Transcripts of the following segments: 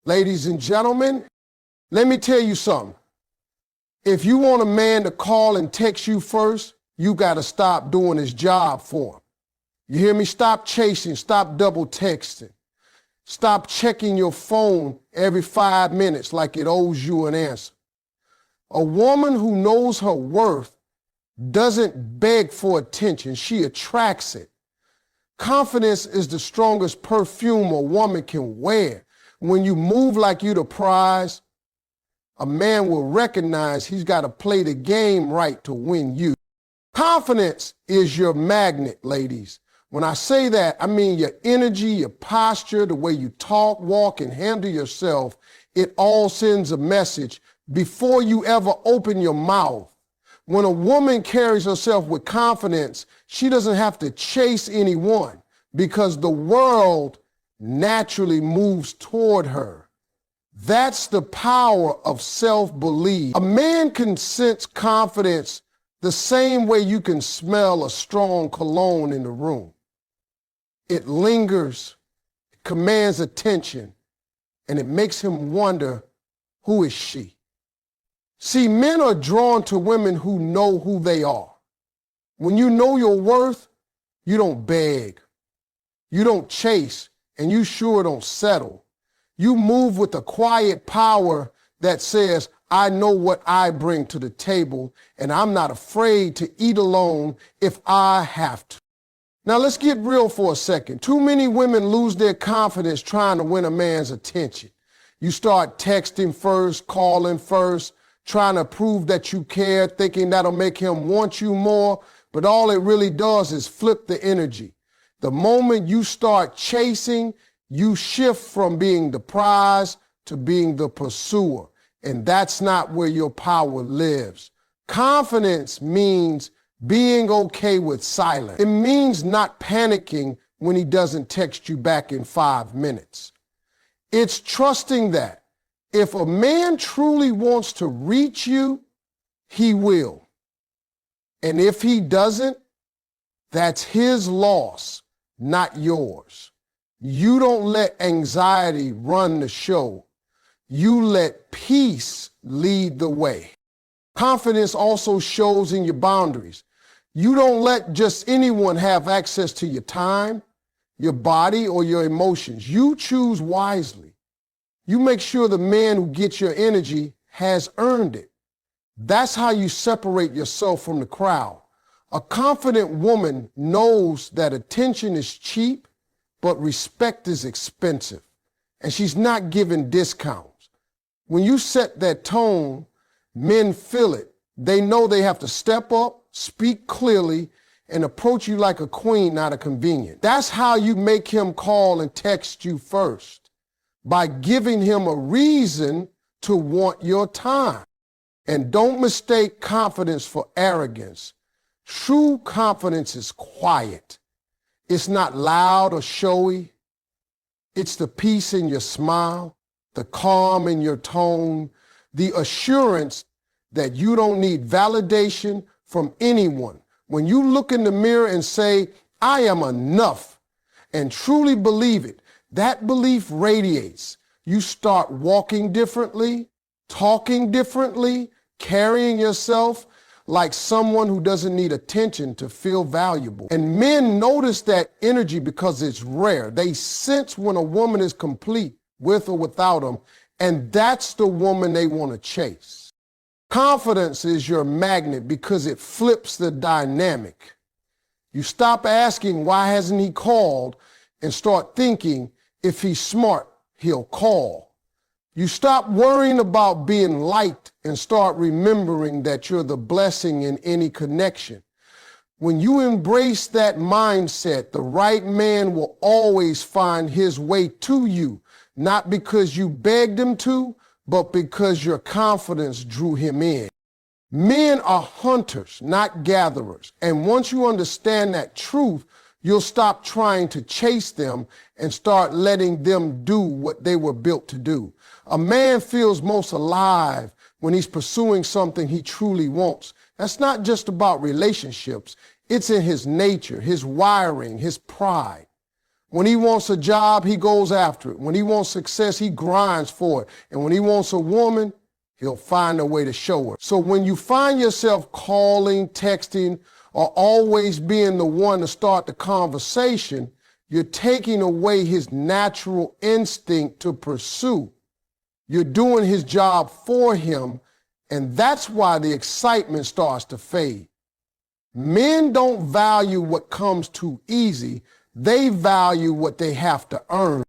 Ladies and gentlemen, let me tell you something. If you want a man to call and text you first, you got to stop doing his job for him. You hear me? Stop chasing, stop double texting. Stop checking your phone every 5 minutes like it owes you an answer. A woman who knows her worth doesn't beg for attention, she attracts it. Confidence is the strongest perfume a woman can wear. When you move like you the prize, a man will recognize he's got to play the game right to win you. Confidence is your magnet, ladies. When I say that, I mean your energy, your posture, the way you talk, walk, and handle yourself. It all sends a message before you ever open your mouth. When a woman carries herself with confidence, she doesn't have to chase anyone because the world naturally moves toward her. That's the power of self-belief. A man can sense confidence the same way you can smell a strong cologne in the room. It lingers, it commands attention, and it makes him wonder, who is she? See, men are drawn to women who know who they are. When you know your worth, you don't beg, you don't chase, and you sure don't settle. You move with a quiet power that says, I know what I bring to the table, and I'm not afraid to eat alone if I have to. Now let's get real for a second. Too many women lose their confidence trying to win a man's attention. You start texting first, calling first, trying to prove that you care, thinking that'll make him want you more, but all it really does is flip the energy. The moment you start chasing, you shift from being the prize to being the pursuer, and that's not where your power lives. Confidence means being okay with silence. It means not panicking when he doesn't text you back in 5 minutes. It's trusting that if a man truly wants to reach you, he will. And if he doesn't, that's his loss, not yours. You don't let anxiety run the show. You let peace lead the way. Confidence also shows in your boundaries. You don't let just anyone have access to your time, your body, or your emotions. You choose wisely. You make sure the man who gets your energy has earned it. That's how you separate yourself from the crowd. A confident woman knows that attention is cheap, but respect is expensive, and she's not giving discounts. When you set that tone, men feel it. They know they have to step up, speak clearly, and approach you like a queen, not a convenience. That's how you make him call and text you first, by giving him a reason to want your time. And don't mistake confidence for arrogance. True confidence is quiet. It's not loud or showy. It's the peace in your smile, the calm in your tone, the assurance that you don't need validation from anyone. When you look in the mirror and say, I am enough, and truly believe it, that belief radiates. You start walking differently, talking differently, carrying yourself like someone who doesn't need attention to feel valuable. And men notice that energy because it's rare. They sense when a woman is complete, with or without them, and that's the woman they want to chase. Confidence is your magnet because it flips the dynamic. You stop asking, why hasn't he called, and start thinking, if he's smart, he'll call. You stop worrying about being liked and start remembering that you're the blessing in any connection. When you embrace that mindset, the right man will always find his way to you, not because you begged him to, but because your confidence drew him in. Men are hunters, not gatherers. And once you understand that truth, you'll stop trying to chase them and start letting them do what they were built to do. A man feels most alive when he's pursuing something he truly wants. That's not just about relationships. It's in his nature, his wiring, his pride. When he wants a job, he goes after it. When he wants success, he grinds for it. And when he wants a woman, he'll find a way to show her. So when you find yourself calling, texting, or always being the one to start the conversation, you're taking away his natural instinct to pursue. You're doing his job for him, and that's why the excitement starts to fade. Men don't value what comes too easy. They value what they have to earn.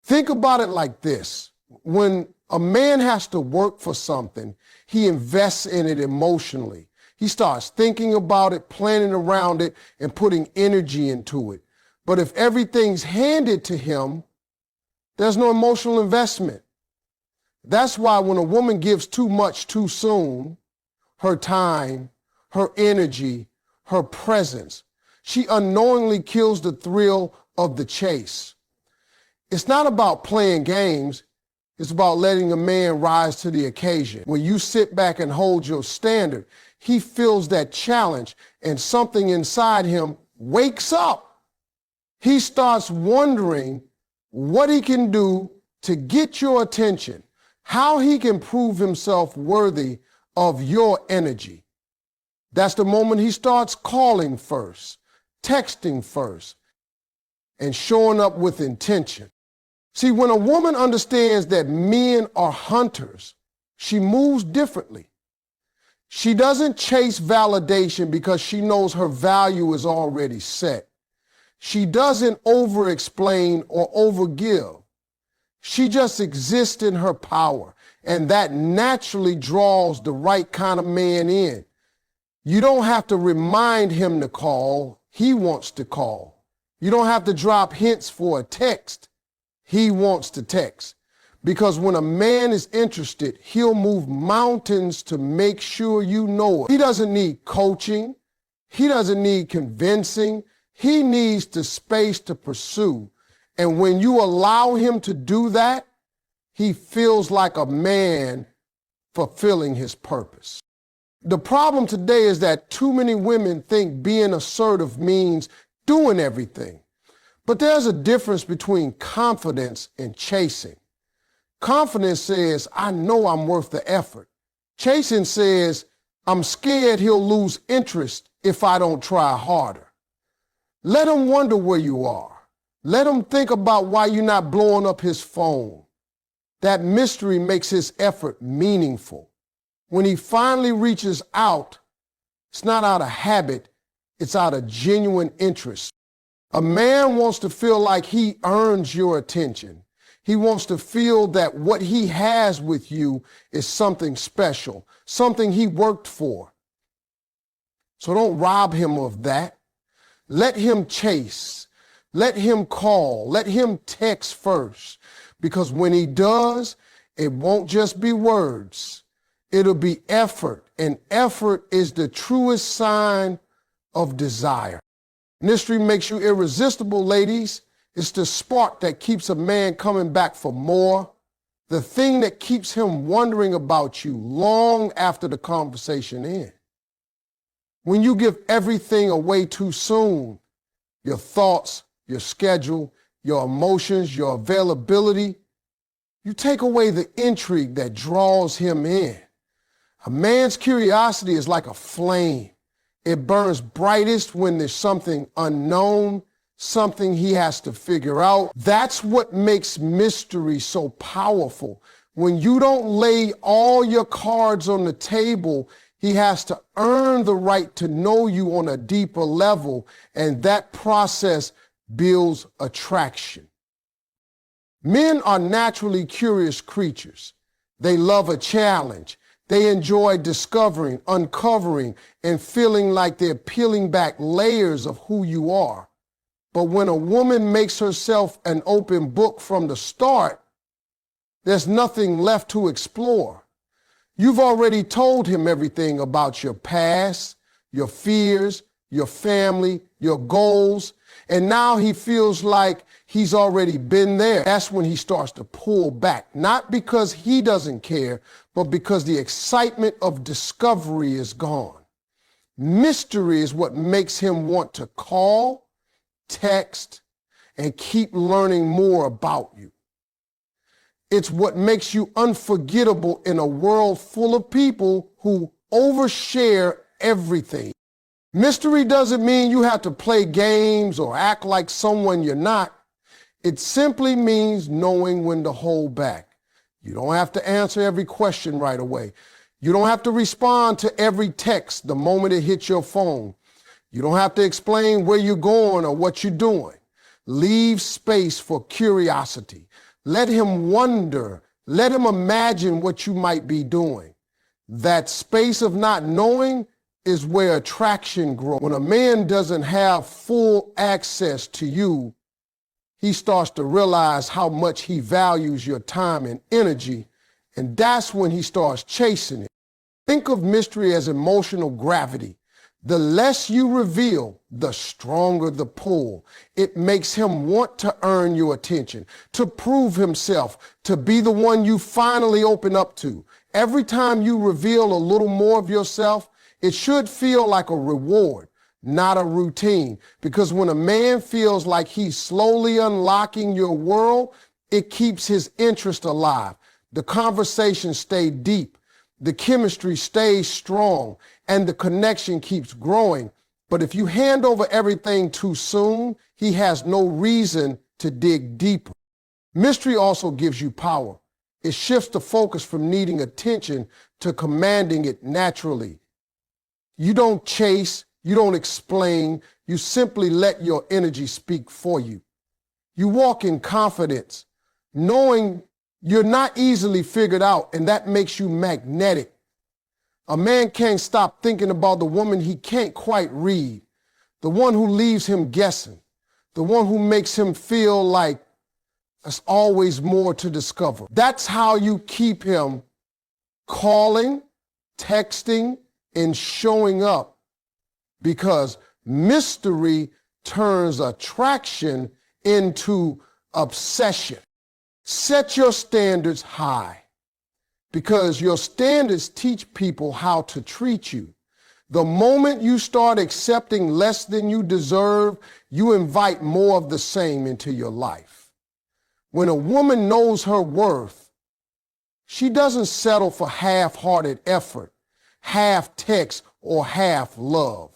Think about it like this. When a man has to work for something, he invests in it emotionally. He starts thinking about it, planning around it, and putting energy into it. But if everything's handed to him, there's no emotional investment. That's why when a woman gives too much too soon, her time, her energy, her presence, she unknowingly kills the thrill of the chase. It's not about playing games. It's about letting a man rise to the occasion. When you sit back and hold your standard, he feels that challenge and something inside him wakes up. He starts wondering what he can do to get your attention, how he can prove himself worthy of your energy. That's the moment he starts calling first, texting first, and showing up with intention. See, when a woman understands that men are hunters, she moves differently. She doesn't chase validation because she knows her value is already set. She doesn't over-explain or over-give. She just exists in her power, and that naturally draws the right kind of man in. You don't have to remind him to call. He wants to call. You don't have to drop hints for a text. He wants to text. Because when a man is interested, he'll move mountains to make sure you know it. He doesn't need coaching. He doesn't need convincing. He needs the space to pursue. And when you allow him to do that, he feels like a man fulfilling his purpose. The problem today is that too many women think being assertive means doing everything. But there's a difference between confidence and chasing. Confidence says, I know I'm worth the effort. Chasing says, I'm scared he'll lose interest if I don't try harder. Let him wonder where you are. Let him think about why you're not blowing up his phone. That mystery makes his effort meaningful. When he finally reaches out, it's not out of habit, it's out of genuine interest. A man wants to feel like he earns your attention. He wants to feel that what he has with you is something special, something he worked for. So don't rob him of that. Let him chase. Let him call. Let him text first. Because when he does, it won't just be words. It'll be effort. And effort is the truest sign of desire. Mystery makes you irresistible, ladies. It's the spark that keeps a man coming back for more. The thing that keeps him wondering about you long after the conversation ends. When you give everything away too soon, your thoughts, your schedule, your emotions, your availability, you take away the intrigue that draws him in. A man's curiosity is like a flame. It burns brightest when there's something unknown, something he has to figure out. That's what makes mystery so powerful. When you don't lay all your cards on the table, he has to earn the right to know you on a deeper level, and that process builds attraction. Men are naturally curious creatures. They love a challenge. They enjoy discovering, uncovering, and feeling like they're peeling back layers of who you are. But when a woman makes herself an open book from the start, there's nothing left to explore. You've already told him everything about your past, your fears, your family, your goals, and now he feels like he's already been there. That's when he starts to pull back, not because he doesn't care, but because the excitement of discovery is gone. Mystery is what makes him want to call, text, and keep learning more about you. It's what makes you unforgettable in a world full of people who overshare everything. Mystery doesn't mean you have to play games or act like someone you're not. It simply means knowing when to hold back. You don't have to answer every question right away. You don't have to respond to every text the moment it hits your phone. You don't have to explain where you're going or what you're doing. Leave space for curiosity. Let him wonder. Let him imagine what you might be doing. That space of not knowing is where attraction grows. When a man doesn't have full access to you, he starts to realize how much he values your time and energy, and that's when he starts chasing it. Think of mystery as emotional gravity. The less you reveal, the stronger the pull. It makes him want to earn your attention, to prove himself, to be the one you finally open up to. Every time you reveal a little more of yourself, it should feel like a reward, not a routine. Because when a man feels like he's slowly unlocking your world, it keeps his interest alive. The conversations stay deep. The chemistry stays strong and the connection keeps growing. But if you hand over everything too soon, he has no reason to dig deeper. Mystery also gives you power. It shifts the focus from needing attention to commanding it naturally. You don't chase, you don't explain, you simply let your energy speak for you. You walk in confidence, knowing you're not easily figured out, and that makes you magnetic. A man can't stop thinking about the woman he can't quite read, the one who leaves him guessing, the one who makes him feel like there's always more to discover. That's how you keep him calling, texting, and showing up, because mystery turns attraction into obsession. Set your standards high, because your standards teach people how to treat you. The moment you start accepting less than you deserve, you invite more of the same into your life. When a woman knows her worth, she doesn't settle for half-hearted effort, half text, or half love.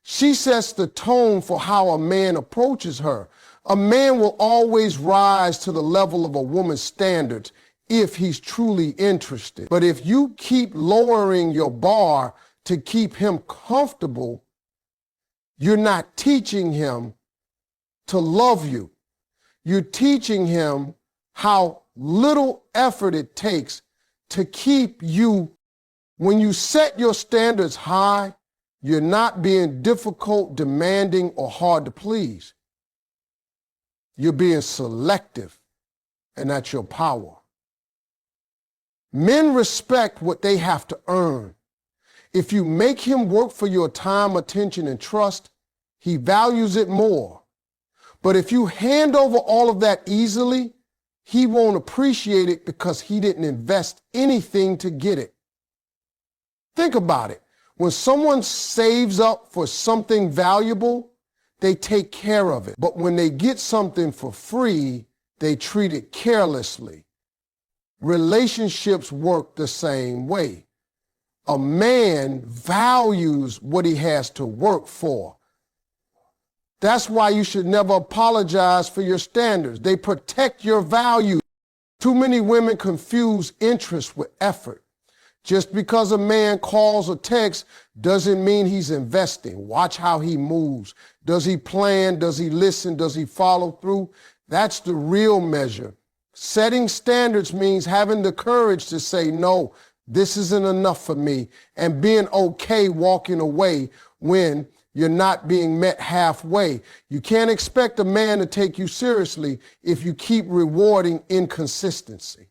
She sets the tone for how a man approaches her. A man will always rise to the level of a woman's standards if he's truly interested. But if you keep lowering your bar to keep him comfortable, you're not teaching him to love you. You're teaching him how little effort it takes to keep you. When you set your standards high, you're not being difficult, demanding, or hard to please. You're being selective, and that's your power. Men respect what they have to earn. If you make him work for your time, attention, and trust, he values it more. But if you hand over all of that easily, he won't appreciate it because he didn't invest anything to get it. Think about it. When someone saves up for something valuable, they take care of it. But when they get something for free, they treat it carelessly. Relationships work the same way. A man values what he has to work for. That's why you should never apologize for your standards. They protect your value. Too many women confuse interest with effort. Just because a man calls or texts doesn't mean he's investing. Watch how he moves. Does he plan? Does he listen? Does he follow through? That's the real measure. Setting standards means having the courage to say, no, this isn't enough for me, and being okay walking away when you're not being met halfway. You can't expect a man to take you seriously if you keep rewarding inconsistency.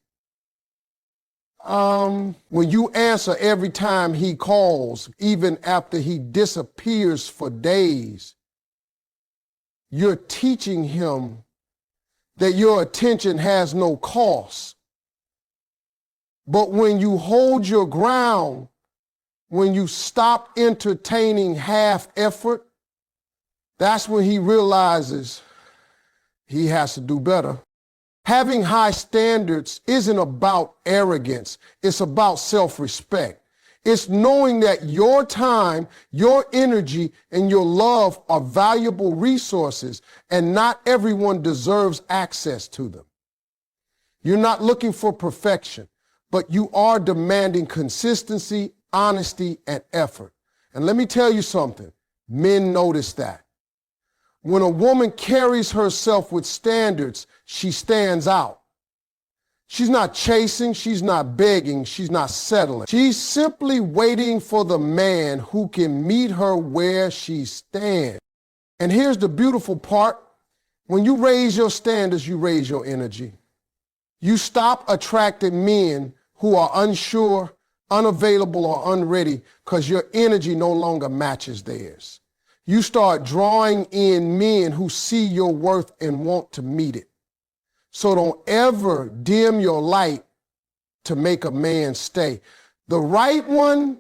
When you answer every time he calls, even after he disappears for days, you're teaching him that your attention has no cost. But when you hold your ground, when you stop entertaining half effort, that's when he realizes he has to do better. Having high standards isn't about arrogance. It's about self-respect. It's knowing that your time, your energy, and your love are valuable resources, and not everyone deserves access to them. You're not looking for perfection, but you are demanding consistency, honesty, and effort. And let me tell you something. Men notice that. When a woman carries herself with standards, she stands out. She's not chasing, she's not begging, she's not settling. She's simply waiting for the man who can meet her where she stands. And here's the beautiful part. When you raise your standards, you raise your energy. You stop attracting men who are unsure, unavailable, or unready because your energy no longer matches theirs. You start drawing in men who see your worth and want to meet it. So don't ever dim your light to make a man stay. The right one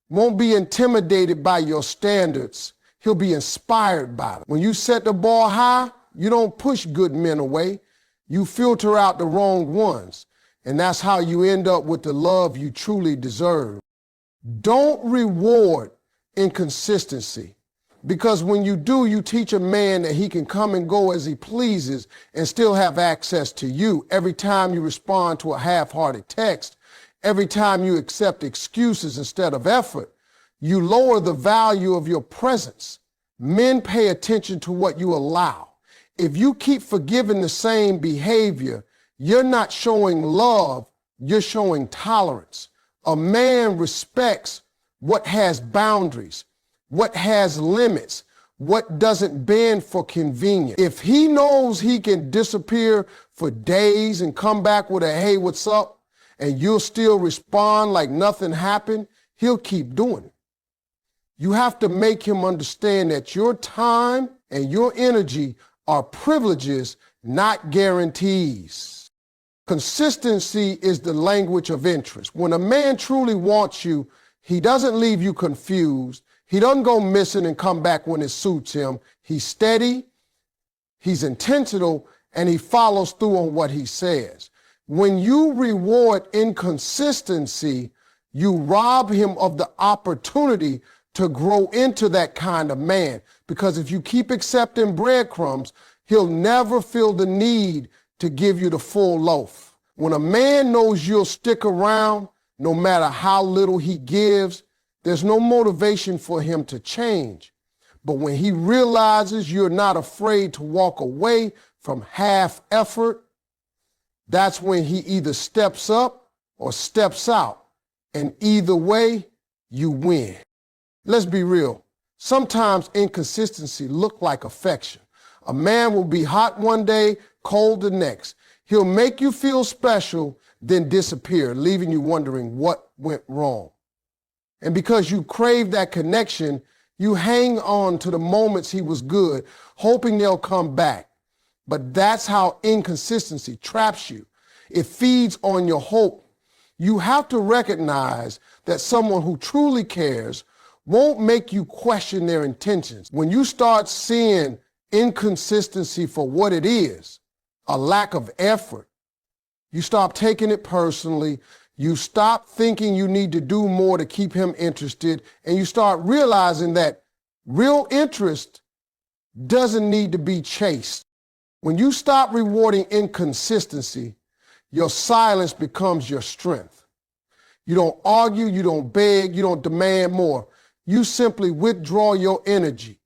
won't be intimidated by your standards. He'll be inspired by them. When you set the bar high, you don't push good men away. You filter out the wrong ones. And that's how you end up with the love you truly deserve. Don't reward inconsistency. Because when you do, you teach a man that he can come and go as he pleases and still have access to you. Every time you respond to a half-hearted text, every time you accept excuses instead of effort, you lower the value of your presence. Men pay attention to what you allow. If you keep forgiving the same behavior, you're not showing love, you're showing tolerance. A man respects what has boundaries, what has limits, what doesn't bend for convenience. If he knows he can disappear for days and come back with a, hey, what's up? And you'll still respond like nothing happened, he'll keep doing it. You have to make him understand that your time and your energy are privileges, not guarantees. Consistency is the language of interest. When a man truly wants you, he doesn't leave you confused. He doesn't go missing and come back when it suits him. He's steady, he's intentional, and he follows through on what he says. When you reward inconsistency, you rob him of the opportunity to grow into that kind of man. Because if you keep accepting breadcrumbs, he'll never feel the need to give you the full loaf. When a man knows you'll stick around, no matter how little he gives, there's no motivation for him to change. But when he realizes you're not afraid to walk away from half effort, that's when he either steps up or steps out. And either way, you win. Let's be real. Sometimes inconsistency looks like affection. A man will be hot one day, cold the next. He'll make you feel special, then disappear, leaving you wondering what went wrong. And because you crave that connection, you hang on to the moments he was good, hoping they'll come back. But that's how inconsistency traps you. It feeds on your hope. You have to recognize that someone who truly cares won't make you question their intentions. When you start seeing inconsistency for what it is, a lack of effort, you stop taking it personally. You stop thinking you need to do more to keep him interested, and you start realizing that real interest doesn't need to be chased. When you stop rewarding inconsistency, your silence becomes your strength. You don't argue, you don't beg, you don't demand more. You simply withdraw your energy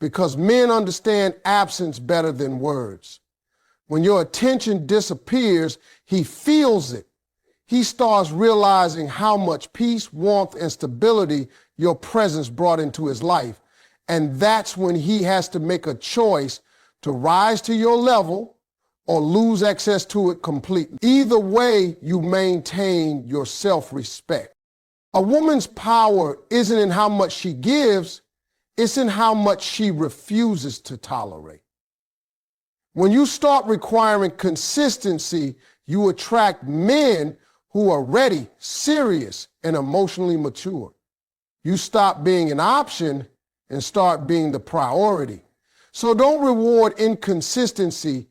because men understand absence better than words. When your attention disappears, he feels it. He starts realizing how much peace, warmth, and stability your presence brought into his life. And that's when he has to make a choice to rise to your level or lose access to it completely. Either way, you maintain your self-respect. A woman's power isn't in how much she gives, it's in how much she refuses to tolerate. When you start requiring consistency, you attract men who are ready, serious, and emotionally mature. You stop being an option and start being the priority. So don't reward inconsistency,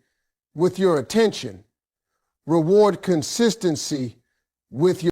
with your attention. Reward consistency with your